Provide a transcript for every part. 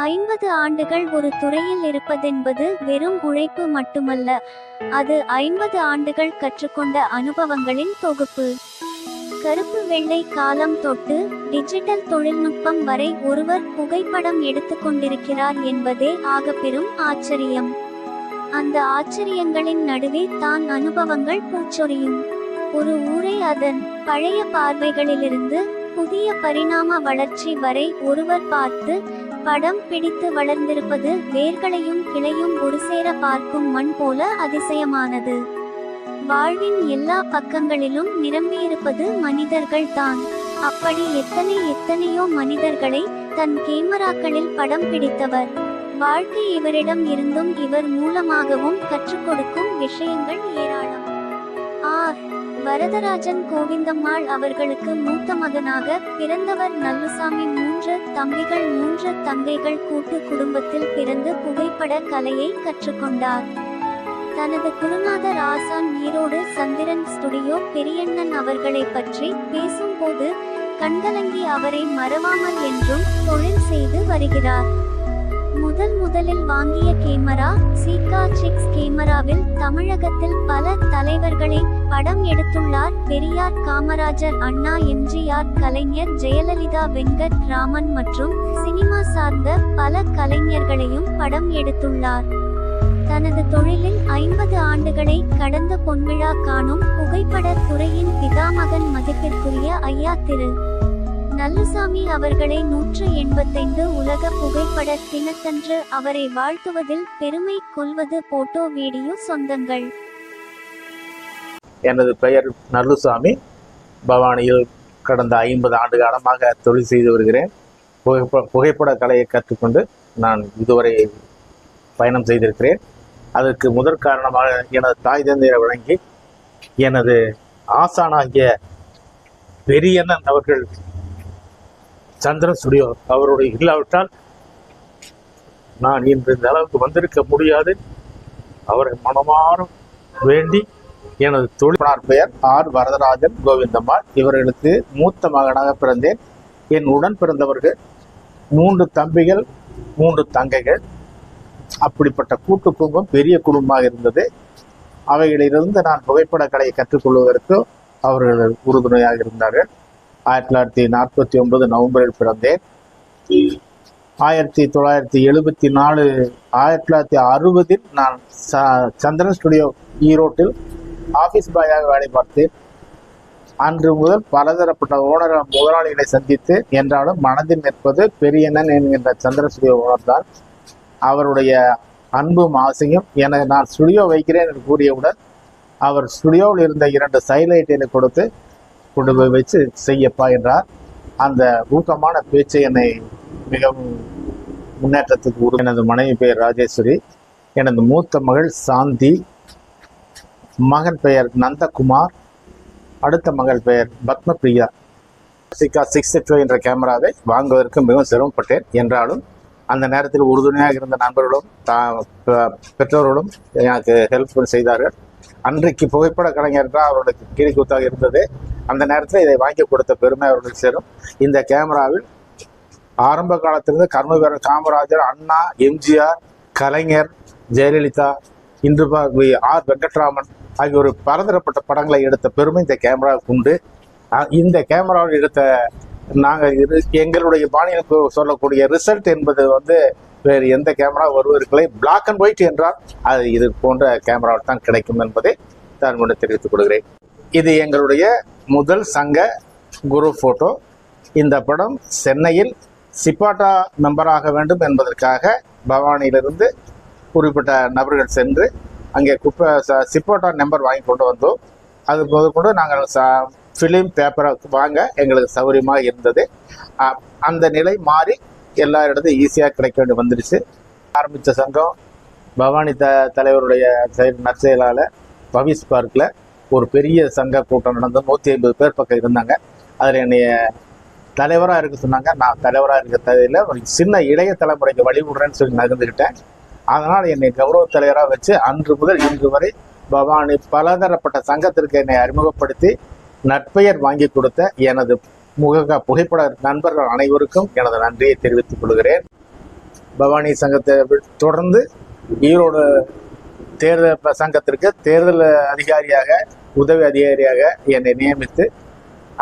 50 ஆண்டுகள் ஒரு துறையில் இருப்பதென்பது வெறும் உழைப்பு மட்டுமல்ல, அது 50 ஆண்டுகள் கற்றுக்கொண்ட அனுபவங்களின் தொகுப்பு. கருப்பு வெள்ளை காலம் தொட்டு டிஜிட்டல் தொழில்நுட்பம் வரை ஒருவர் புகைப்படம் எடுத்துக்கொண்டிருக்கிறார் என்பதே ஆகப்பெரும் ஆச்சரியம். அந்த ஆச்சரியங்களின் நடுவே தான் அனுபவங்கள் பூச்சொரியும். ஒரு ஊரை அதன் பழைய பார்வைகளிலிருந்து புதிய பரிணாம வளர்ச்சி வரை ஒருவர் பார்த்து படம் பிடித்து வளர்ந்திருப்பது வேர்களையும் கிளையும் ஒருசேர பார்க்கும் மண் போல அதிசயமானது. வாழ்வின் எல்லா பக்கங்களிலும் நிரம்பியிருப்பது மனிதர்கள் தான். அப்படி எத்தனையோ மனிதர்களை தன் கேமராக்களில் படம் பிடித்தவர். வாழ்க்கை இவரிடம் இருந்தும் இவர் மூலமாகவும் கற்றுக் கொடுக்கும் விஷயங்கள் ஏராளம். வரதராஜன் கோவிந்தம்மாள் அவர்களுக்கு மூத்த மகனாக பிறந்தவர் நல்லுசாமி. 3 தம்பிகள் 3 தங்கைகள் கூட்டு குடும்பத்தில் பிறந்து புகைப்பட கலையை கற்றுக்கொண்டார். தனது குருநாதர் ஆசான் ஈரோடு சந்திரன் ஸ்டுடியோ பெரியண்ணன் அவர்களை பற்றி பேசும்போது கண்கலங்கி அவரை மறவாமல் என்றும் தொழில் செய்து வருகிறார். முதலில் வாங்கிய கேமரா சீகா 6 கேமராவில் தமிழகத்தில் பல தலைவர்களை படம் எடுத்துள்ளார். பெரியார், காமராஜர், அண்ணா, எம்ஜிஆர், கலைஞர் ஜெயலலிதா, வெங்கட் ராமன் மற்றும் சினிமா சார்ந்த பல கலைஞர்களையும் படம் எடுத்துள்ளார். தனது தொழிலில் 50 ஆண்டுகளை கடந்த பொன்விழா காணும் புகைப்பட துறையின் பிதாமகன் மதிப்பிற்குரிய ஐயா திரு நல்லுசாமி அவர்களை 185 உலக புகைப்பட தினத்தன்று அவரை வாழ்த்துவதில் பெருமை கொள்வது போட்டோ வீடியோ சொந்தங்கள். எனது பெயர் நல்லுசாமி. பவானியில் கடந்த 50 ஆண்டு காலமாக தொழில் செய்து வருகிறேன். புகைப்பட கலையை கற்றுக்கொண்டு நான் இதுவரை பயணம் செய்திருக்கிறேன். அதற்கு முதற் காரணமாக எனது தாய் தந்தையரை வழங்கி எனது ஆசானாகிய பெரியண்ணன் அவர்கள் சந்திரன் ஸ்டுடியோ அவருடைய இல்லாவிட்டால் நான் இன்று இந்த அளவுக்கு வந்திருக்க முடியாது. அவரை மனமாற வேண்டி எனது தொழிலாளர் பெயர் வரதராஜன் கோவிந்தம்மாள். இவர்களுக்கு மூத்த மகனாக பிறந்தேன். என் உடன் பிறந்தவர்கள் 3 தம்பிகள் 3 தங்கைகள். அப்படிப்பட்ட கூட்டு குடும்பம் பெரிய குடும்பமாக இருந்தது. அவைகளிலிருந்து நான் புகைப்பட கலையை கற்றுக்கொள்வதற்கு அவர்கள் உறுதுணையாக இருந்தார்கள். 1949 நவம்பரில் பிறந்தேன். 1974 1960 நான் சந்திரன் ஸ்டுடியோ ஈரோட்டில் ஆஃபீஸ் பாயாக வேலை பார்த்தேன். அன்று முதல் பலதரப்பட்ட முதலாளிகளை சந்தித்து என்றாலும் மனதில் நிற்பது பெரியண்ணன் என்கின்ற சந்திரன் ஸ்டுடியோ ஓனர் தான். அவருடைய அன்பும் ஆசையும் எனக்கு நான் ஸ்டுடியோ வைக்கிறேன் என்று கூறியவுடன் அவர் ஸ்டுடியோவில் இருந்த 2 சைலைட்டை கொடுத்து கொண்டு போய் வச்சு செய்யப்பா என்றார். அந்த ஊக்கமான பேச்சை என்னை மிகவும் முன்னேற்றத்துக்கு எனது மனைவி பெயர் ராஜேஸ்வரி. எனது மூத்த மகள் சாந்தி, மகன் பெயர் நந்தகுமார், அடுத்த மகள் பெயர் பத்மபிரியா. சீகா 6 என்ற கேமராவை வாங்குவதற்கு மிகவும் சிரமப்பட்டேன். என்றாலும் அந்த நேரத்தில் உறுதுணையாக இருந்த நண்பர்களும் பெற்றோர்களும் எனக்கு ஹெல்ப் செய்தார்கள். அன்றைக்கு புகைப்பட கலைஞர் தான் அவர்களுக்கு கீழ்கூத்தாக இருந்தது. அந்த நேரத்தில் இதை வாங்கி கொடுத்த பெருமை அவர்களுக்கு சேரும். இந்த கேமராவில் ஆரம்ப காலத்திலிருந்து கர்மவீரர் காமராஜர், அண்ணா, எம்ஜிஆர், கலைஞர், ஜெயலலிதா, இன்று வெங்கட்ராமன் ஆகியோர் பலதரப்பட்ட படங்களை எடுத்த பெருமை இந்த கேமராவுக்கு உண்டு. இந்த கேமராவில் எடுத்த நாங்கள் எங்களுடைய பாணியில் சொல்லக்கூடிய ரிசல்ட் என்பது வேறு எந்த கேமரா வருவதற்களை பிளாக் அண்ட் ஒயிட் என்றால் அது இது போன்ற கேமராவில் தான் கிடைக்கும் என்பதை நான் முன்னே தெரிவித்துக் கொள்கிறேன். இது எங்களுடைய முதல் சங்க குரு போட்டோ. இந்த படம் சென்னையில் சிப்பாட்டா மெம்பராக வேண்டும் என்பதற்காக பவானியிலிருந்து குறிப்பிட்ட நபர்கள் சென்று அங்கே சிப்பாட்டா நம்பர் வாங்கி கொண்டு வந்தோம். அது முதற்கொண்டு நாங்கள் ஃபிலிம் பேப்பரை வாங்க எங்களுக்கு சௌகரியமாக இருந்தது. அந்த நிலை மாறி எல்லா இடத்தையும் ஈஸியாக கிடைக்க வேண்டி வந்துடுச்சு. ஆரம்பித்த சங்கம் பவானி தலைவருடைய நற்செயலால் பவிஸ் பார்க்கில் ஒரு பெரிய சங்க கூட்டம் நடந்து 150 பேர் பக்கம் இருந்தாங்க. அதில் என்னைய தலைவராக இருக்க சொன்னாங்க. நான் தலைவராக இருக்க தேவையில்லை, ஒரு சின்ன இளைய தலைமுறைக்கு வழிவிடுறேன்னு சொல்லி நகர்ந்துக்கிட்டேன். அதனால் என்னை கௌரவ தலைவராக வச்சு அன்று முதல் இன்று வரை பவானி பலதரப்பட்ட சங்கத்திற்கு என்னை அறிமுகப்படுத்தி நற்பெயர் வாங்கி கொடுத்த எனது புகைப்பட நண்பர்கள் அனைவருக்கும் எனது நன்றியை தெரிவித்துக் கொள்கிறேன். பவானி சங்கத்தை தொடர்ந்து ஈரோடு தேர்தல் சங்கத்திற்கு தேர்தல் அதிகாரியாக உதவி அதிகாரியாக என்னை நியமித்து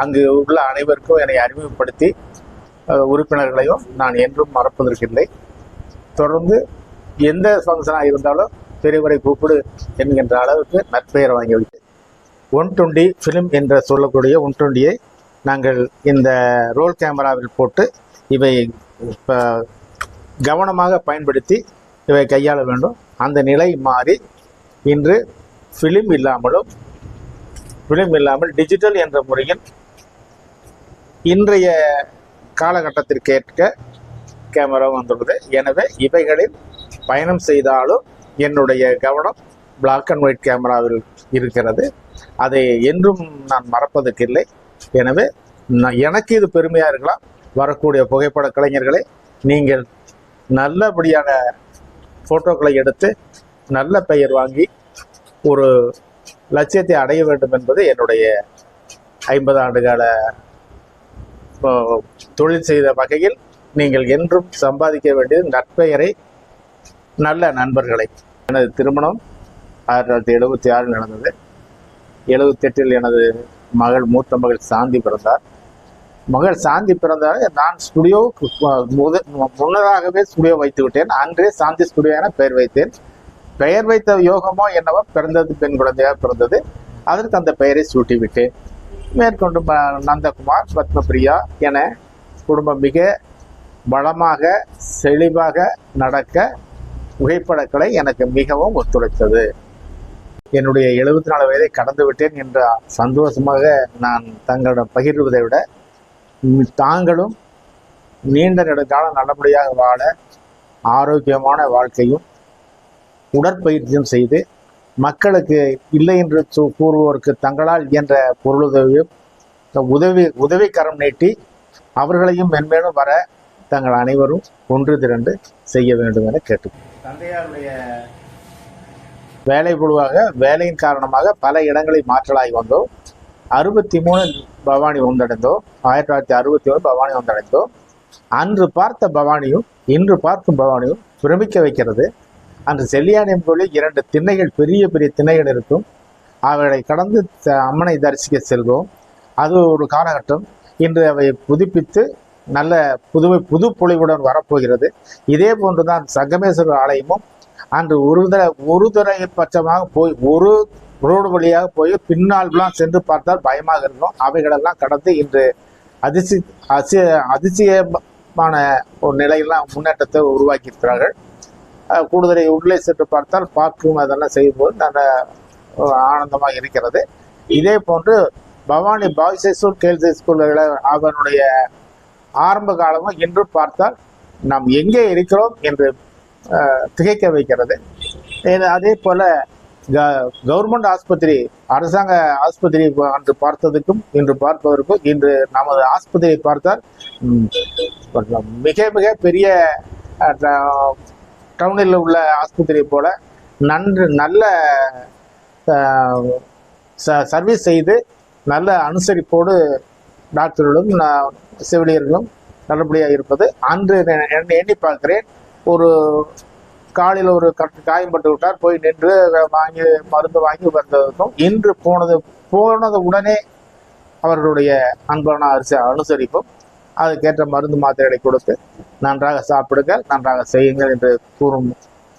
அங்கு உள்ள அனைவருக்கும் என்னை அறிமுகப்படுத்தி உறுப்பினர்களையும் நான் என்றும் மறப்பதற்கில்லை. தொடர்ந்து எந்த ஃபங்க்ஷனாக இருந்தாலும் பெரியவரை கூப்பிடு என்கின்ற அளவுக்கு நற்பெயர் வாங்கிவிட்டு 120 ஃபிலிம் என்று சொல்லக்கூடிய 120யை நாங்கள் இந்த ரோல் கேமராவில் போட்டு இவை கவனமாக பயன்படுத்தி இவை கையாள வேண்டும். அந்த நிலை மாறி இன்று ஃபிலிம் இல்லாமல் டிஜிட்டல் என்ற முறையில் இன்றைய காலகட்டத்திற்கேற்ற கேமரா வந்துள்ளது. எனவே இவைகளில் பயணம் செய்தாலும் என்னுடைய கவனம் பிளாக் அண்ட் ஒயிட் கேமராவில் இருக்கிறது. அதை என்றும் நான் மறப்பதற்கில்லை. எனவே எனக்கு இது பெருமையாக இருக்கலாம். வரக்கூடிய புகைப்பட கலைஞர்களை நீங்கள் நல்லபடியான ஃபோட்டோக்களை எடுத்து நல்ல பெயர் வாங்கி ஒரு லட்சியத்தை அடைய வேண்டும் என்பது என்னுடைய 50 ஆண்டுகால தொழில் செய்த வகையில் நீங்கள் என்றும் சம்பாதிக்க வேண்டியது நற்பெயரை, நல்ல நண்பர்களை. எனது திருமணம் 1976 நடந்தது. 78 எனது மூத்த மகள் சாந்தி பிறந்தார். நான் ஸ்டுடியோவுக்கு முன்னதாகவே ஸ்டுடியோ வைத்து விட்டேன். அன்றே சாந்தி ஸ்டுடியோ என பெயர் வைத்தேன். பெயர் வைத்த யோகமோ என்னவோ பிறந்தது பெண் குழந்தையாக பிறந்தது. அதற்கு அந்த பெயரை சூட்டி விட்டேன். மேற்கொண்டு நந்தகுமார், பத்மபிரியா என குடும்பம் மிக வளமாக செழிவாக நடக்க புகைப்படக்கலை எனக்கு மிகவும் ஒத்துழைத்தது. என்னுடைய 74 வயதை கடந்து விட்டேன் என்ற சந்தோஷமாக நான் தங்களிடம் பகிர்வதை விட தாங்களும் நீண்ட நெடுங்காலம் நல்லபடியாக வாழ ஆரோக்கியமான வாழ்க்கையும் உடற்பயிற்சியும் செய்து மக்களுக்கு இல்லை என்று கூறுவோருக்கு தங்களால் இயன்ற பொருளுதவியும் உதவிக்கரம் நீட்டி அவர்களையும் மென்மேலும் வர தங்கள் அனைவரும் ஒன்று திரண்டு செய்ய வேண்டும் என கேட்டு தந்தையாருடைய வேலை குழுவாக வேலையின் காரணமாக பல இடங்களில் மாற்றலாகி வந்தோம். 63 பவானி வந்தடைந்தோம். 1961 பவானி வந்தடைந்தோம். அன்று பார்த்த பவானியும் இன்று பார்க்கும் பவானியும் பிரமிக்க வைக்கிறது. அன்று செல்லியானியம் கோயிலில் 2 திண்ணைகள், பெரிய பெரிய திண்ணைகள் இருக்கும். அவைகளை கடந்து அம்மனை தரிசிக்க செல்வோம். அது ஒரு காலகட்டம். இன்று அவை புதுப்பித்து நல்ல புது பொலிவுடன் வரப்போகிறது. இதே போன்றுதான் சங்கமேஸ்வரர் ஆலயமும் அன்று ஒரு தடவை பட்சமாக போய் ஒரு ரோடு வழியாக போய் பின்னால்லாம் சென்று பார்த்தால் பயமாக இருக்கும். அவைகளெல்லாம் கடந்து இன்று அதிசயமான ஒரு நிலையெல்லாம் முன்னேற்றத்தை உருவாக்கியிருக்கிறார்கள். கூடுதலை உள்ளே சென்று பார்த்தால் பார்க்கும் அதெல்லாம் செய்யும்போது நல்ல ஆனந்தமாக இருக்கிறது. இதே போன்று பவானி பாய்ஸ் ஸ்கூல், கேர்ள்ஸ் ஸ்கூல்களை அவனுடைய ஆரம்ப காலமும் இன்று பார்த்தால் நாம் எங்கே இருக்கிறோம் என்று திகைக்க வைக்கிறது. அதே போல கவர்மெண்ட் ஆஸ்பத்திரி, அரசாங்க ஆஸ்பத்திரி அன்று பார்த்ததுக்கும் இன்று பார்ப்பதற்கும், இன்று நமது ஆஸ்பத்திரியை பார்த்தால் மிக மிக பெரிய டவுனில் உள்ள ஆஸ்பத்திரி போல நல்ல சர்வீஸ் செய்து நல்ல அனுசரிப்போடு டாக்டர்களும் செவிலியர்களும் நல்லபடியாக இருப்பது. அன்று எண்ணி பார்க்கிறேன். ஒரு காலில் ஒரு காயம்பட்டு விட்டார், போய் நின்று மருந்து வாங்கி வந்ததுக்கும் இன்று போனது உடனே அவர்களுடைய அன்பான அனுசரிப்பும் அதுக்கேற்ற மருந்து மாத்திரைகளை கொடுத்து நன்றாக சாப்பிடுங்கள், நன்றாக செய்யுங்கள் என்று கூறும்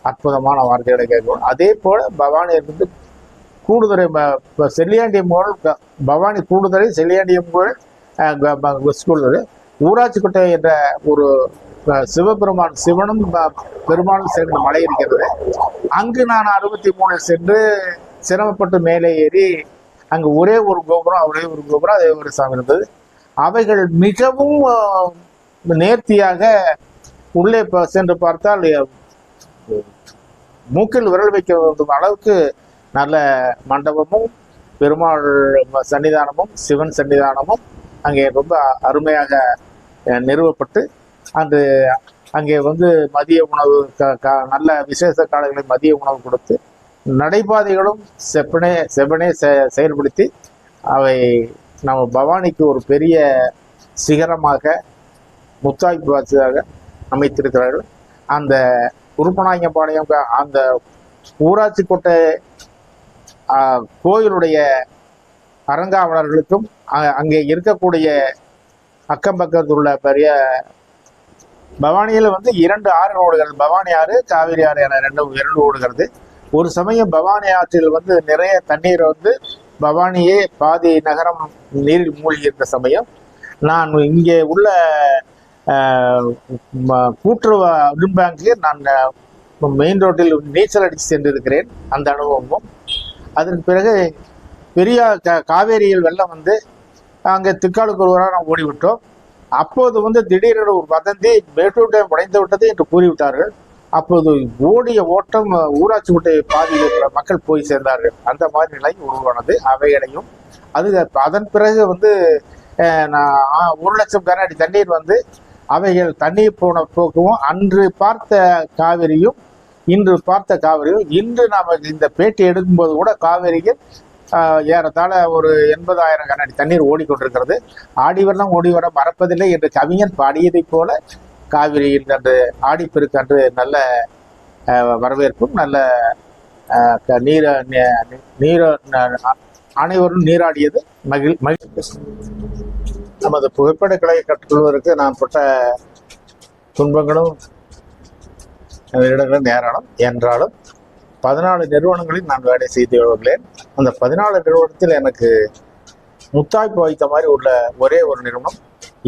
அற்புதமான வார்த்தைகளை கேட்கணும். அதே போல பவானியிலிருந்து கூடுதுறை செல்லியாண்டியம் பவானி கூடுதுறை செல்லியாண்டியம் ஸ்கூலில் ஊராட்சிக்கோட்டை என்ற ஒரு சிவனும் பெருமாளும் சேர்ந்த மலை இருக்கிறது. அங்கு நான் 63 சென்று சிரமப்பட்டு மேலே ஏறி அங்கு ஒரே ஒரு கோபுரம் அதே ஒரு சாமி இருந்தது. அவைகள் மிகவும் நேர்த்தியாக உள்ளே சென்று பார்த்தால் மூக்கில் விரல் வைக்க வேண்டும் அளவுக்கு நல்ல மண்டபமும் பெருமாள் சன்னிதானமும் சிவன் சன்னிதானமும் அங்கே ரொம்ப அருமையாக நிறுவப்பட்டு அங்கே மதிய உணவு நல்ல விசேஷ காலங்களில் மதிய உணவு கொடுத்து நடைபாதைகளும் செப்பனே செயல்படுத்தி அவை நம்ம பவானிக்கு ஒரு பெரிய சிகரமாக முத்தாய்ப்பு வாசியாக அமைத்திருக்கிறார்கள். அந்த உருப்பநாயக்கம்பாளையம் அந்த ஊராட்சி கோட்டை கோயிலுடைய அறங்காவலர்களுக்கும் அங்கே இருக்கக்கூடிய அக்கம் பக்கத்தில் உள்ள பெரிய பவானியில் வந்து 2 ஆறு ஓடுகிறது. பவானி ஆறு, காவிரி ஆறு என இரண்டு ஓடுகிறது. ஒரு சமயம் பவானி ஆற்றில் வந்து நிறைய தண்ணீர் வந்து பவானியே பாதி நகரம் நீரில் மூழ்கி இருந்த சமயம் நான் இங்கே உள்ள கூட்டுறவு பேங்க்கு நான் மெயின் ரோட்டில் நீச்சல் அடித்து சென்றிருக்கிறேன். அந்த அனுபவமும் அதற்கு பிறகு பெரிய காவேரியில் வெள்ளம் வந்து அங்கே திக்காலுக்கு ஒருவராக நாம் ஓடிவிட்டோம். அப்போது வந்து திடீரென ஒரு வதந்தி மேட்டூர் டேம் உடைந்து விட்டது என்று கூறிவிட்டார்கள். அப்போது ஓடிய ஓட்டம் ஊராட்சி கோட்டை பாதியில் இருக்கிற மக்கள் போய் சேர்ந்தார்கள். அந்த மாதிரி நிலை உருவானது. அவைகளையும் அதன் பிறகு வந்து 1 லட்சம் கன அடி தண்ணீர் வந்து அவைகள் தண்ணீர் போன போக்கவும் அன்று பார்த்த காவிரியும் இன்று பார்த்த காவிரியும் இன்று நாம் இந்த பேட்டி எடுக்கும்போது கூட காவிரியில் ஏறத்தாழ ஒரு 80,000 கன அடி தண்ணீர் ஓடிக்கொண்டிருக்கிறது. ஆடிவெல்லாம் ஓடிவர மறப்பதில்லை என்று கவிஞன் பாடியதை போல காவிரியில் அன்று ஆடிப்பெருக்கு அன்று நல்ல வரவேற்பும் நல்ல அனைவரும் நீராடியது மகிழ்ச்சி. நமது புகைப்பட கலையை கற்றுக்கொள்வதற்கு நான் பட்ட துன்பங்களும் இடங்களும் நேராலும் என்றாலும் 14 நிறுவனங்களில் நான் வேலை செய்து வருகிறேன். அந்த 14 நிறுவனத்தில் எனக்கு முத்தாய்ப்பு வைத்த மாதிரி உள்ள ஒரே ஒரு நிறுவனம்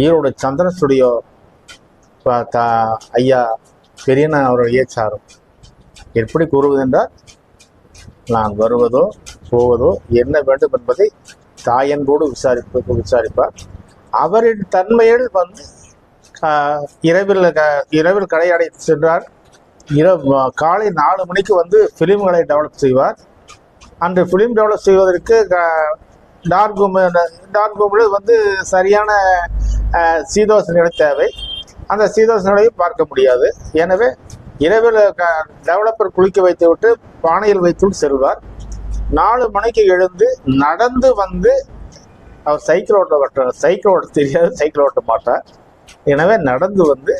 ஈரோடு சந்திரன் ஸ்டுடியோ ஐயா பெரியண்ணா அவருடைய சாரும். எப்படி கூறுவதென்றால் நான் வருவதோ போவதோ என்ன வேண்டும் என்பதை தாயன்போடு விசாரிப்பார். அவரின் தன்மையில் வந்து இரவில் கடை அடைத்து சென்றார். காலை 4 மணிக்கு வந்து ஃபிலிம்களை டெவலப் செய்வார். அன்று ஃபிலிம் டெவலப் செய்வதற்கு டார்க் ரூமில் வந்து சரியான சீதோஷ நிலை தேவை. அந்த சீதோஷ நிலையும் பார்க்க முடியாது. எனவே இரவில் டெவலப்பர் குளிக்க வைத்து விட்டு பானையில் வைத்துவிட்டு செல்வார். 4 மணிக்கு எழுந்து நடந்து வந்து அவர் சைக்கிள் ஓட்ட தெரியாது, சைக்கிள் ஓட்ட மாட்டார். எனவே நடந்து வந்து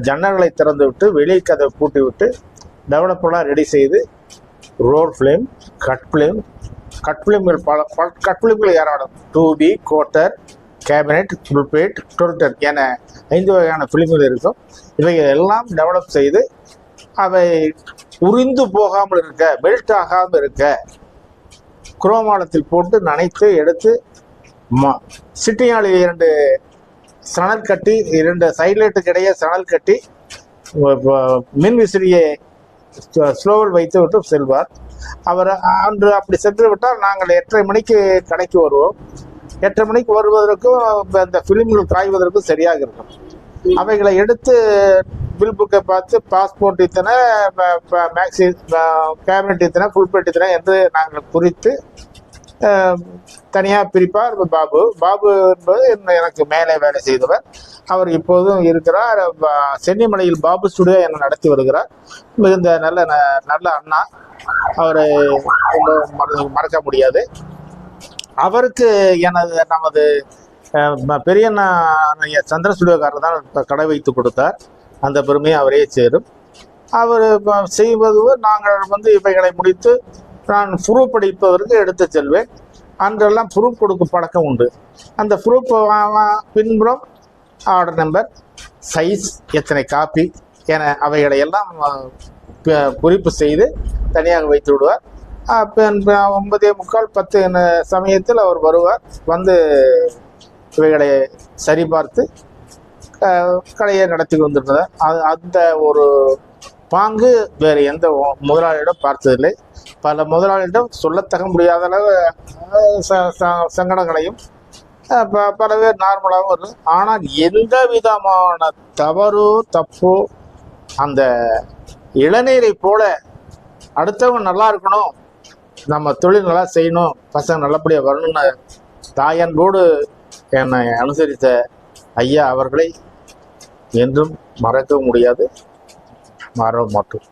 ஜன்னல்களை திறந்து விட்டு வெளியே கதை பூட்டி விட்டு டெவலப்பெல்லாம் ரெடி செய்து ரோல் ஃபிலிம், கட் ஃபிலிம்கள் கட் ஃபிலிம்கள் ஏராளம் 2B, கோட்டர், கேபினெட், ஃபுல்பேட், டொல்டர் என 5 வகையான ஃபிலிம்கள் இருக்கும். இவைகள் எல்லாம் டெவலப் செய்து அவை உறிந்து போகாமல் இருக்க, மெல்ட் ஆகாமல் இருக்க குரோமாலத்தில் போட்டு நனைத்து எடுத்து சிட்டியாளில் 2 சணல் கட்டி 2 சைட்லைட்டுக்கு இடையே சணல் கட்டி மின் விசிறியை ஸ்லோவில் வைத்து விட்டு செல்வார். அவர் அன்று அப்படி சென்று விட்டால் நாங்கள் 8:30 மணிக்கு கடைக்கு வருவோம். 8:30 மணிக்கு வருவதற்கும் அந்த ஃபிலிம்கள் காய்வதற்கும் சரியாக இருக்கும். அவைகளை எடுத்து பில் புக்கை பார்த்து பாஸ்போர்ட் இத்தனை, மேக்ஸி கேபினட் இத்தனை, ஃபுல்பேட் இத்தனை என்று நாங்கள் குறித்து தனியாக பிரிப்பார். பாபு என்பது எனக்கு மேலே வேலை செய்தவர். அவர் இப்போதும் இருக்கிறார். சென்னிமலையில் பாபு ஸ்டுடியோ என நடத்தி வருகிறார். மிகுந்த நல்ல அண்ணா. அவரை மறக்க முடியாது. அவருக்கு நமது பெரியண்ணா சந்திர ஸ்டுடியோக்காரர் தான் கடை வைத்து கொடுத்தார். அந்த பெருமையை அவரே சேரும். அவர் செய்வது நாங்கள் வந்து இவைகளை முடித்து நான் ப்ரூஃப் படிப்பதற்கு எடுத்து செல்வேன். அன்றெல்லாம் ப்ரூஃப் கொடுக்கும் பழக்கம் உண்டு. அந்த ப்ரூஃப் பின்புறம் ஆர்டர் நம்பர், சைஸ், எத்தனை காப்பி என அவைகளை எல்லாம் குறிப்பு செய்து தனியாக வைத்து விடுவார். 9:45, 10 என சமயத்தில் அவர் வருவார். வந்து இவைகளை சரிபார்த்து கடையை நடத்தி கொண்டிருந்தார். அந்த ஒரு பாங்கு வேறு எந்த முதலாளியிடம் பார்த்ததில்லை. பல முதலாளியிடம் சொல்லத்தக முடியாத அளவு சங்கடங்களையும் பல பேர் நார்மலாகவும் வரும். ஆனால் எந்த விதமான தப்போ அந்த இளநீரை போல அடுத்தவங்க நல்லா இருக்கணும், நம்ம தொழில் நல்லா செய்யணும், பசங்க நல்லபடியாக வரணும்னு தாயன்போடு என்னை அனுசரித்த ஐயா அவர்களை என்றும் மறக்க முடியாது, மாற மாட்டோம்.